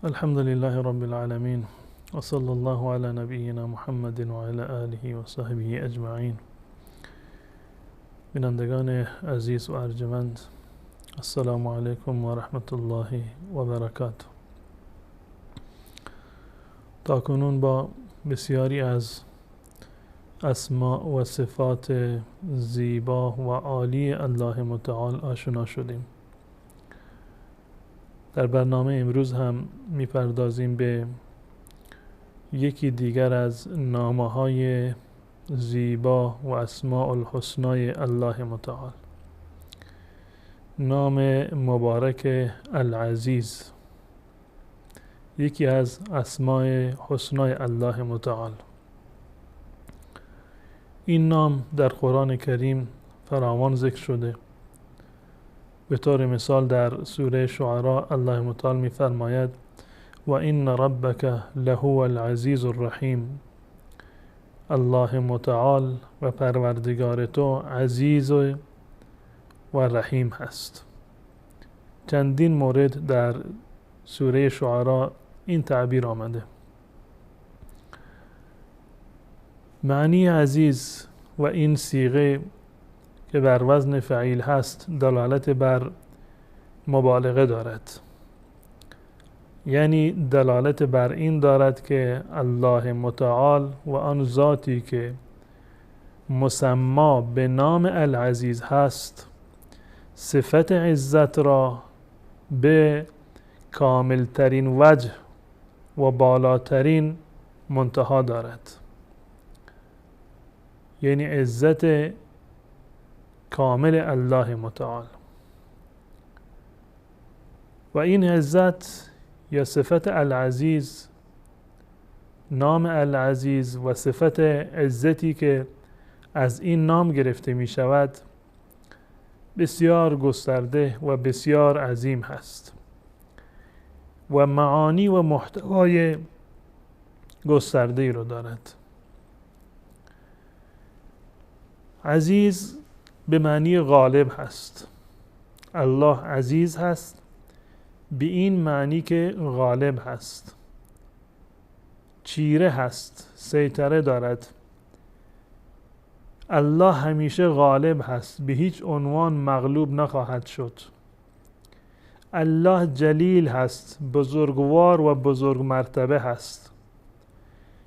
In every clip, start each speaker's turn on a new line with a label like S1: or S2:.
S1: الحمد لله رب العالمين وصلى الله على نبینا محمد و علی آله و صحبه اجمعین. بینندگان عزیز و ارجمند، السلام علیکم و رحمت الله و برکاته. تاکنون با بسیاری از اسماء و صفات زیبا و عالی الله متعال آشنا شدیم. در برنامه امروز هم میپردازیم به یکی دیگر از نامه‌های زیبا و اسماء الحسنای الله متعال، نام مبارک العزیز، یکی از اسماء حسنای الله متعال. این نام در قرآن کریم فراوان ذکر شده. به طور مثال در سوره شعراء الله متعال می فرماید و این ربک لهو العزیز الرحیم. الله متعال و پروردگار تو عزیز و رحیم هست. چندین مورد در سوره شعراء این تعبیر آمده. معنی عزیز و این صیغه که بر وزن فعیل هست دلالت بر مبالغه دارد، یعنی دلالت بر این دارد که الله متعال و آن ذاتی که مسما به نام العزیز هست صفت عزت را به کاملترین وجه و بالاترین منتها دارد، یعنی عزت کامل الله متعال. و این عزت یا صفت العزیز، نام العزیز و صفت عزتی که از این نام گرفته می شود بسیار گسترده و بسیار عظیم هست و معانی و محتوای گسترده ای رو دارد. عزیز به معنی غالب هست. الله عزیز هست به این معنی که غالب هست، چیره هست، سیطره دارد. الله همیشه غالب هست، به هیچ عنوان مغلوب نخواهد شد. الله جلیل هست، بزرگوار و بزرگ مرتبه هست.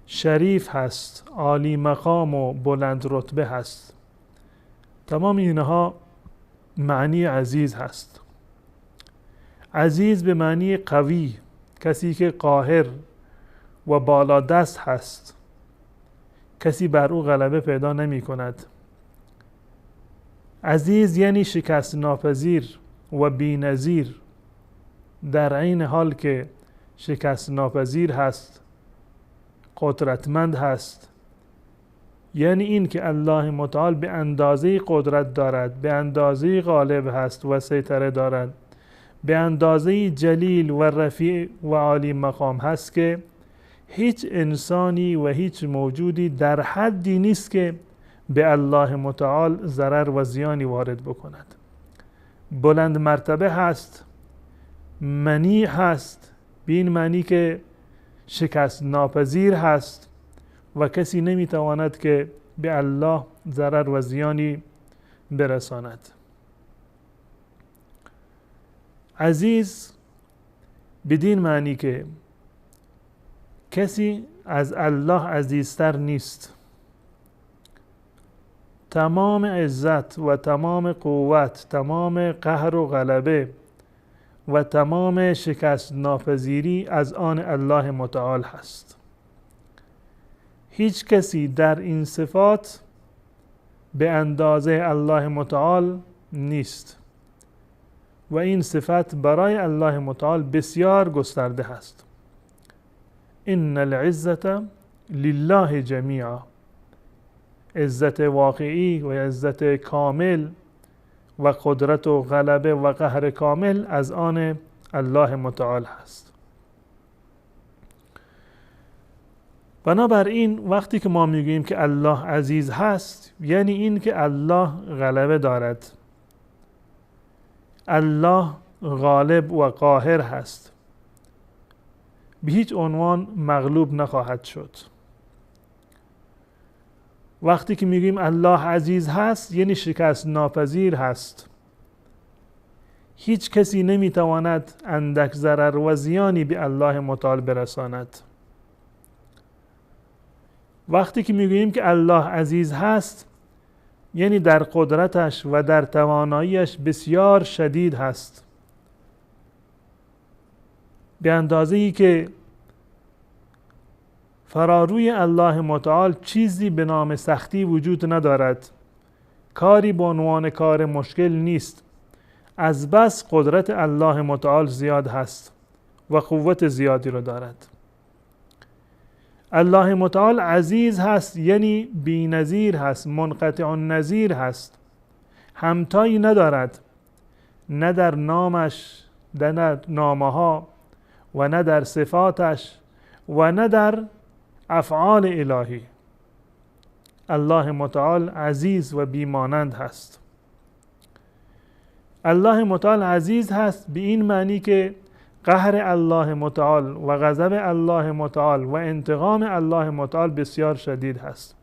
S1: شریف هست، عالی مقام و بلند رتبه هست. تمام اینها معنی عزیز هست. عزیز به معنی قوی، کسی که قاهر و بالادست هست، کسی بر او غلبه پیدا نمی کند. عزیز یعنی شکست ناپذیر و بی‌نظیر، در عین حال که شکست ناپذیر هست، قدرتمند هست. یعنی این که الله متعال به اندازه قدرت دارد، به اندازه غالب هست و سیطره دارد، به اندازه جلیل و رفیع و عالی مقام هست که هیچ انسانی و هیچ موجودی در حدی نیست که به الله متعال ضرر و زیانی وارد بکند. بلند مرتبه هست، منیع هست، به این معنی که شکست ناپذیر هست و کسی نمیتواند که به الله ضرر و زیانی برساند. عزیز بدین معنی که کسی از الله عزیزتر نیست. تمام عزت و تمام قوت، تمام قهر و غلبه و تمام شکست ناپذیری از آن الله متعال هست. هیچ کسی در این صفات به اندازه الله متعال نیست و این صفت برای الله متعال بسیار گسترده هست. ان العزة لله جمیعا، عزت واقعی و عزت کامل و قدرت و غلبه و قهر کامل از آن الله متعال هست. بنابراین وقتی که ما میگوییم که الله عزیز هست، یعنی این که الله غلبه دارد، الله غالب و قاهر هست. به هیچ عنوان مغلوب نخواهد شد. وقتی که میگیم الله عزیز هست یعنی شکست ناپذیر هست. هیچ کسی نمیتواند اندک ضرر و زیانی به الله متعال برساند. وقتی که میگوییم که الله عزیز هست یعنی در قدرتش و در تواناییش بسیار شدید هست، به اندازه‌ای که فراروی الله متعال چیزی به نام سختی وجود ندارد. کاری به عنوان کار مشکل نیست، از بس قدرت الله متعال زیاد هست و قوت زیادی رو دارد. الله متعال عزیز هست یعنی بی‌نظیر هست، منقطع النظیر هست، همتایی ندارد، نه در نامش، نه در نامه‌ها و نه در صفاتش و نه در افعال الهی. الله متعال عزیز و بیمانند هست. الله متعال عزیز هست به این معنی که قهر الله متعال و غضب الله متعال و انتقام الله متعال بسیار شدید هست.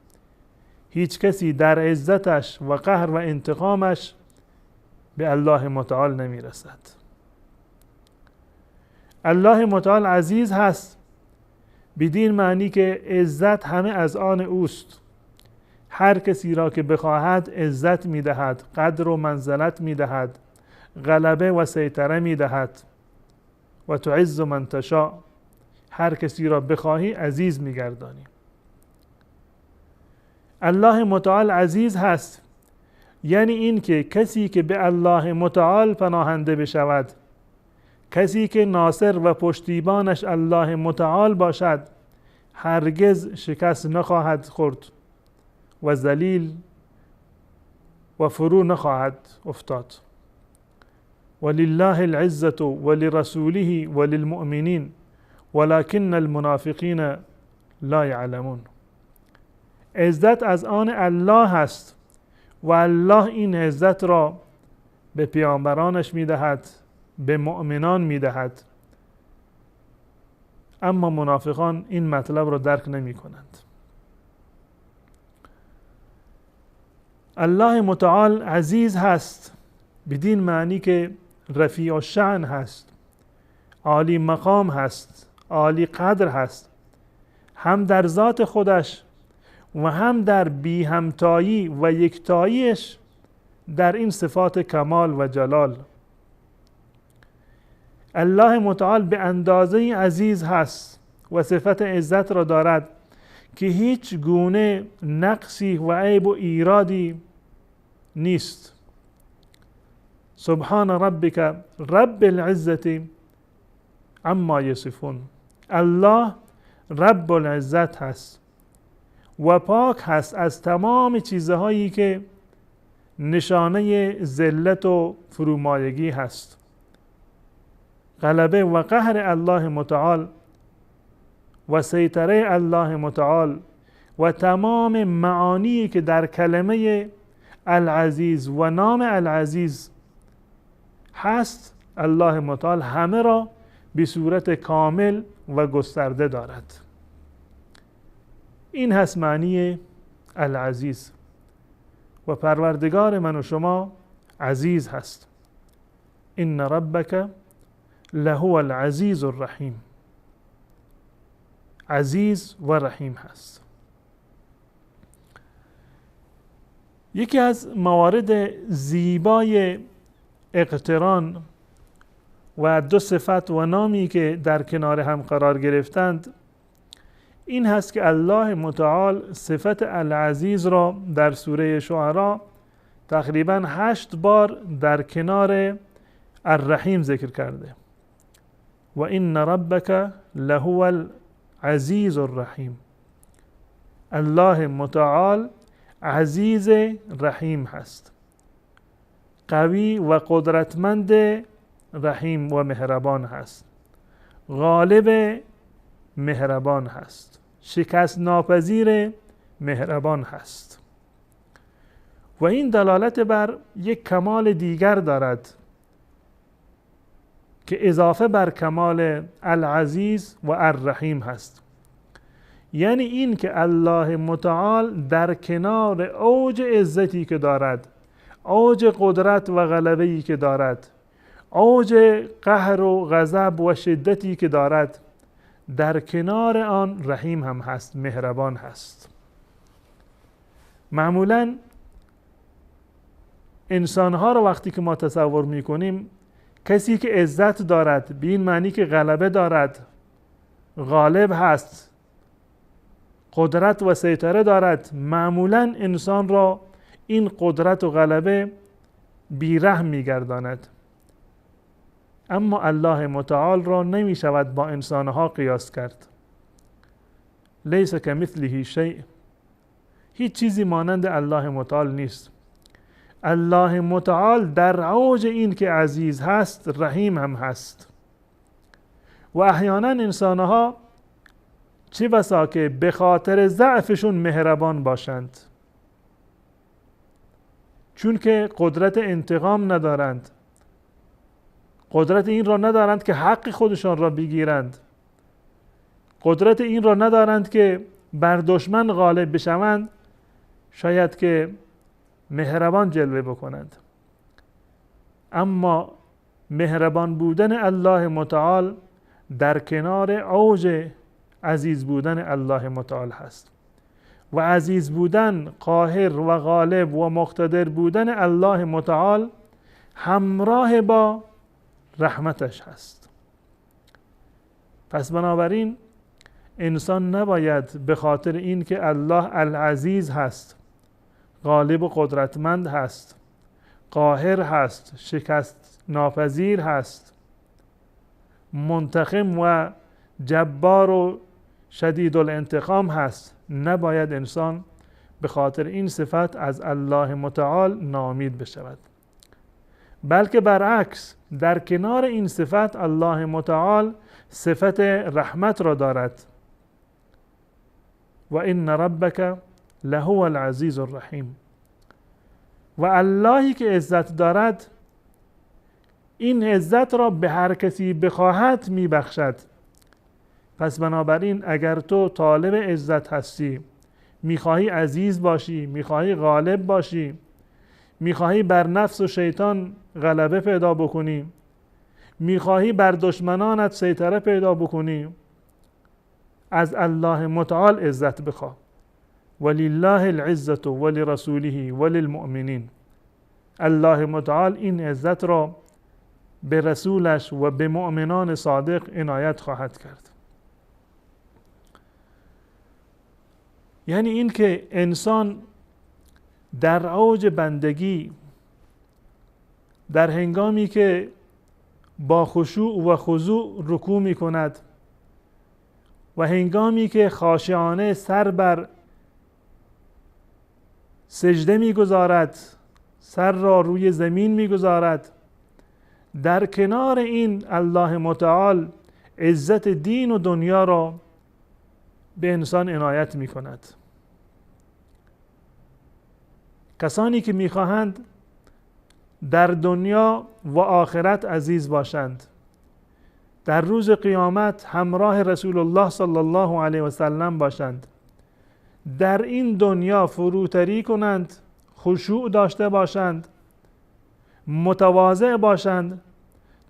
S1: هیچ کسی در عزتش و قهر و انتقامش به الله متعال نمی رسد. الله متعال عزیز هست بدین معنی که عزت همه از آن اوست. هر کسی را که بخواهد عزت می دهد، قدر و منزلت می دهد، غلبه و سیطره می دهد. و تعز من تشاء، هر کسی را بخواهی عزیز می گردانی. الله متعال عزیز هست یعنی این که کسی که به الله متعال پناهنده بشود، کسی که ناصر و پشتیبانش الله متعال باشد، هرگز شکست نخواهد خورد و ذلیل و فرو نخواهد افتاد. ولله العزة ولرسوله وللمؤمنين ولكن المنافقین لا يعلمون. عزت از آن الله هست و الله این عزت را به پیامبرانش میدهد، به مؤمنان میدهد، اما منافقان این مطلب را درک نمی کنند. الله متعال عزیز هست بدین معنی که رفیع الشأن هست، عالی مقام هست، عالی قدر هست، هم در ذات خودش و هم در بی همتایی و یکتاییش در این صفات کمال و جلال. الله متعال به اندازه عزیز هست و صفت عزت را دارد که هیچ گونه نقصی و عیب و ایرادی نیست. سبحان ربک رب العزة عما یصفون. الله رب العزت هست و پاک هست از تمام چیزهایی که نشانه ذلت و فرومایگی هست. غلبه و قهر الله متعال و سیطره الله متعال و تمام معانی که در کلمه العزیز و نام العزیز هست، الله متعال همه را به صورت کامل و گسترده دارد. این هست معنی العزیز. و پروردگار من و شما عزیز هست. ان ربک لهو العزیز الرحیم. عزیز و رحیم هست. یکی از موارد زیبای اقتران و دو صفت و نامی که در کنار هم قرار گرفتند این هست که الله متعال صفت العزیز را در سوره شعراء تقریباً 8 بار در کنار الرحیم ذکر کرده. و ان ربک لهو العزیز الرحیم. الله متعال عزیز رحیم هست، قوی و قدرتمند رحیم و مهربان هست، غالب مهربان هست، شکست ناپذیر مهربان هست. و این دلالت بر یک کمال دیگر دارد که اضافه بر کمال العزیز و الرحیم هست. یعنی این که الله متعال در کنار اوج عزتی که دارد، اوج قدرت و غلبه‌ای که دارد، اوج قهر و غضب و شدتی که دارد، در کنار آن رحیم هم هست، مهربان هست. معمولاً انسانها رو وقتی که ما تصور میکنیم، کسی که عزت دارد به این معنی که غلبه دارد، غالب هست، قدرت و سیطره دارد، معمولاً انسان را این قدرت و غلبه بیرحم میگرداند. اما الله متعال را نمی شود با انسانها قیاس کرد. لیس کمثله شیء، هیچ چیزی مانند الله متعال نیست. الله متعال در اوج این که عزیز هست، رحیم هم هست. و احیانا انسانها چه بسا که به خاطر ضعفشون مهربان باشند، چون که قدرت انتقام ندارند، قدرت این را ندارند که حق خودشان را بگیرند، قدرت این را ندارند که بر دشمن غالب بشوند، شاید که مهربان جلوه بکنند. اما مهربان بودن الله متعال در کنار اوج عزیز بودن الله متعال هست. و عزیز بودن، قاهر و غالب و مقتدر بودن الله متعال همراه با رحمتش هست. پس بنابراین انسان نباید به خاطر این که الله العزیز هست، غالب و قدرتمند هست، قاهر هست، شکست ناپذیر هست، منتقم و جبار و شدید الانتقام هست، نباید انسان به خاطر این صفت از الله متعال ناامید بشود. بلکه برعکس، در کنار این صفت الله متعال صفت رحمت را دارد. و ان ربک لهو العزیز الرحیم. و اللهی که عزت دارد، این عزت را به هر کسی بخواهد میبخشد. پس بنابراین اگر تو طالب عزت هستی، میخواهی عزیز باشی، میخواهی غالب باشی، میخواهی بر نفس و شیطان غلبه پیدا بکنی، میخواهی بر دشمنانت سیطره پیدا بکنی، از الله متعال عزت بخواه. ولله العزة ولرسوله وللمؤمنین. الله متعال این عزت را به رسولش و به مؤمنان صادق عنایت خواهد کرد. یعنی این که انسان در اوج بندگی، در هنگامی که با خشوع و خضوع رکوع می کند و هنگامی که خاشعانه سر بر سجده می گذارد، سر را روی زمین می گذارد، در کنار این الله متعال عزت دین و دنیا را به انسان عنایت می کند. کسانی که می خواهند در دنیا و آخرت عزیز باشند، در روز قیامت همراه رسول الله صلی الله علیه و سلم باشند، در این دنیا فروتری کنند، خشوع داشته باشند، متواضع باشند،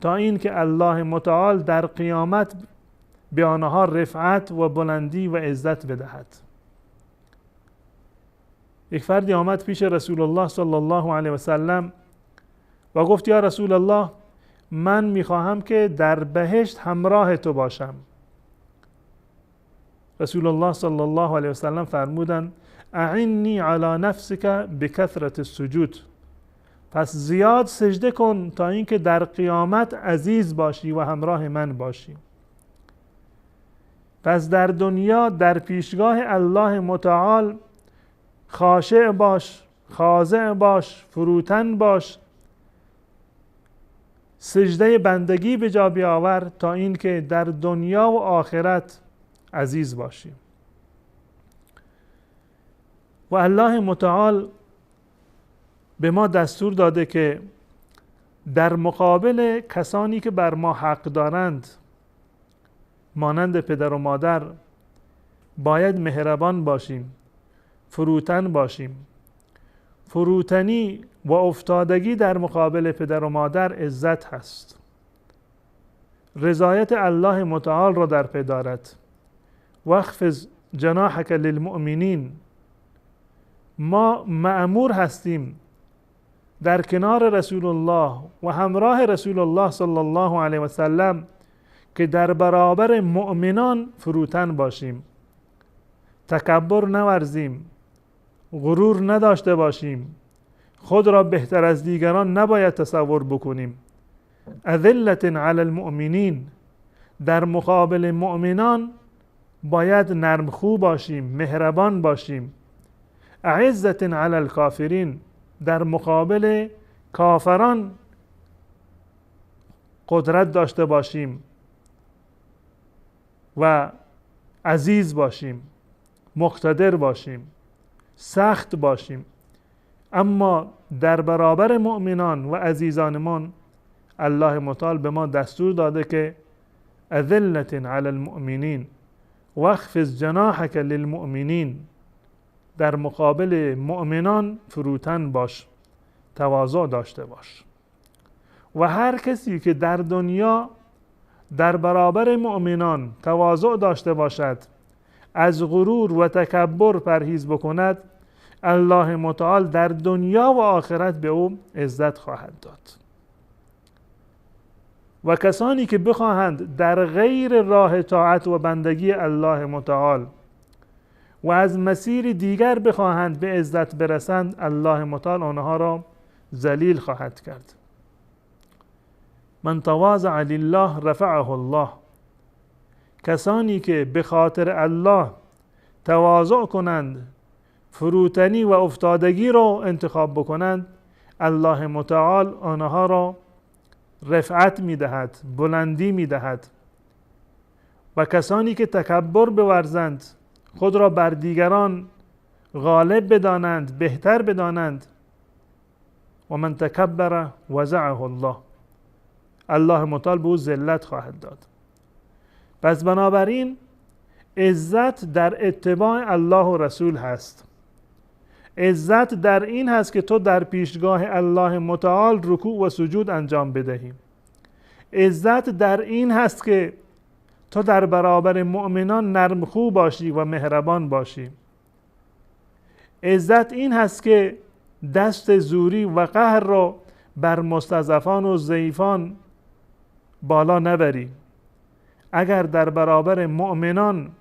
S1: تا اینکه الله متعال در قیامت به آنها رفعت و بلندی و عزت بدهد. یک فردی آمد پیش رسول الله صلی الله علیه و سلم و گفت یا رسول الله، من میخواهم که در بهشت همراه تو باشم. رسول الله صلی الله علیه و سلم فرمودند اعنی علی نفسک بکثرة السجود. پس زیاد سجده کن تا اینکه در قیامت عزیز باشی و همراه من باشی. پس در دنیا در پیشگاه الله متعال خاشع باش، خاضع باش، فروتن باش، سجده بندگی به جا بیاور تا اینکه در دنیا و آخرت عزیز باشی. و الله متعال به ما دستور داده که در مقابل کسانی که بر ما حق دارند مانند پدر و مادر باید مهربان باشیم، فروتن باشیم. فروتنی و افتادگی در مقابل پدر و مادر عزت هست. رضایت الله متعال را در پی دارد. واخفض جناحک للمؤمنین. ما مأمور هستیم در کنار رسول الله و همراه رسول الله صلی الله علیه و سلم که در برابر مؤمنان فروتن باشیم، تکبر نورزیم، غرور نداشته باشیم، خود را بهتر از دیگران نباید تصور بکنیم. اذلة علی المؤمنین، در مقابل مؤمنان باید نرمخو باشیم، مهربان باشیم. اعزة علی الکافرین، در مقابل کافران قدرت داشته باشیم و عزیز باشیم، مقتدر باشیم، سخت باشیم. اما در برابر مؤمنان و عزیزانمان الله متعال به ما دستور داده که اذلة علی المؤمنین واخفض جناحک للمؤمنین، در مقابل مؤمنان فروتن باش، تواضع داشته باش. و هر کسی که در دنیا در برابر مؤمنان تواضع داشته باشد، از غرور و تکبر پرهیز بکند، الله متعال در دنیا و آخرت به او عزت خواهد داد. و کسانی که بخواهند در غیر راه طاعت و بندگی الله متعال و از مسیر دیگر بخواهند به عزت برسند، الله متعال آنها را ذلیل خواهد کرد. من تواضع لله رفعه الله. کسانی که به خاطر الله تواضع کنند، فروتنی و افتادگی را انتخاب بکنند، الله متعال آنها را رفعت میدهد، بلندی میدهد. و کسانی که تکبر بورزند، خود را بر دیگران غالب بدانند، بهتر بدانند، و من تکبر وضعه الله، الله متعال به او ذلت خواهد داد. پس بنابراین عزت در اتباع الله و رسول هست. عزت در این هست که تو در پیشگاه الله متعال رکوع و سجود انجام بدهی. عزت در این هست که تو در برابر مؤمنان نرمخو باشی و مهربان باشی. عزت این هست که دست زوری و قهر را بر مستضعفان و ضعیفان بالا نبری. اگر در برابر مؤمنان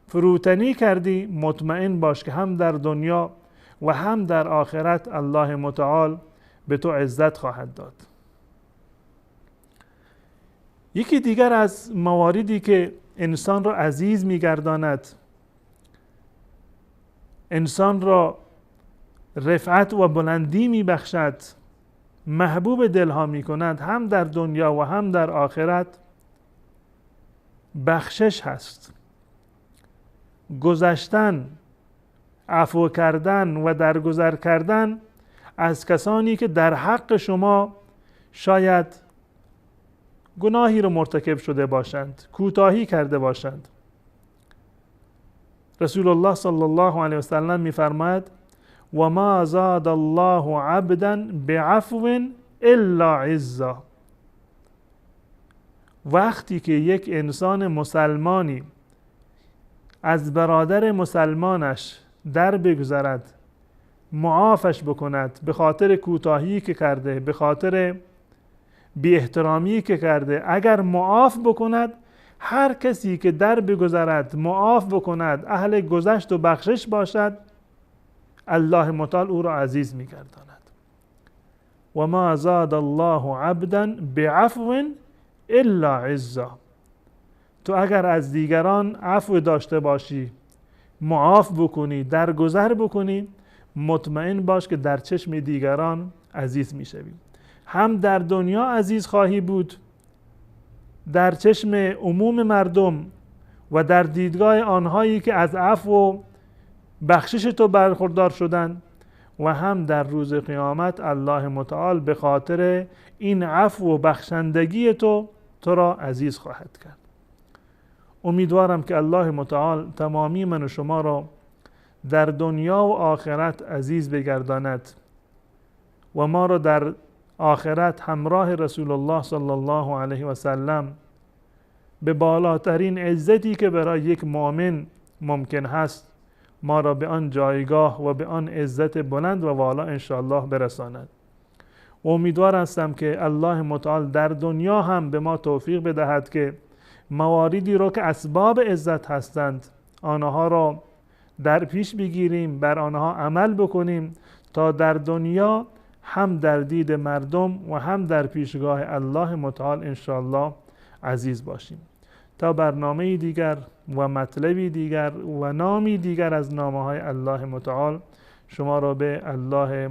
S1: فروتنی کردی، مطمئن باش که هم در دنیا و هم در آخرت الله متعال به تو عزت خواهد داد. یکی دیگر از مواردی که انسان را عزیز می‌گرداند، انسان را رفعت و بلندی می‌بخشد، محبوب دلها می‌کند، هم در دنیا و هم در آخرت، بخشش هست. گذشتن، عفو کردن و درگذر کردن از کسانی که در حق شما شاید گناهی رو مرتکب شده باشند، کوتاهی کرده باشند. رسول الله صلی الله علیه و سلم می‌فرماید: و ما زاد الله عبدا بعفو الا عزا. وقتی که یک انسان مسلمانی از برادر مسلمانش در بگذرد، معافش بکند به خاطر کوتاهی که کرده، به خاطر بی احترامی که کرده، اگر معاف بکند، هر کسی که در بگذرد معاف بکند، اهل گذشت و بخشش باشد، الله متعال او را عزیز می‌گرداند. و ما زاد الله عبدا بعفو الا عزا. تو اگر از دیگران عفو داشته باشی، معاف بکنی، درگذر بکنی، مطمئن باش که در چشم دیگران عزیز میشوی. هم در دنیا عزیز خواهی بود در چشم عموم مردم و در دیدگاه آنهایی که از عفو و بخشش تو برخوردار شدند، و هم در روز قیامت الله متعال به خاطر این عفو و بخشندگی تو را عزیز خواهد کرد. امیدوارم که الله متعال تمامی من و شما را در دنیا و آخرت عزیز بگرداند و ما را در آخرت همراه رسول الله صلی الله علیه و سلم به بالاترین عزتی که برای یک مؤمن ممکن هست ما را به آن جایگاه و به آن عزت بلند و والا انشاءالله برساند. و امیدوار هستم که الله متعال در دنیا هم به ما توفیق بدهد که مواردی رو که اسباب عزت هستند آنها را در پیش بگیریم، بر آنها عمل بکنیم تا در دنیا هم در دید مردم و هم در پیشگاه الله متعال انشاءالله عزیز باشیم. تا برنامه دیگر و مطلبی دیگر و نامی دیگر از نامه‌های الله متعال شما را به الله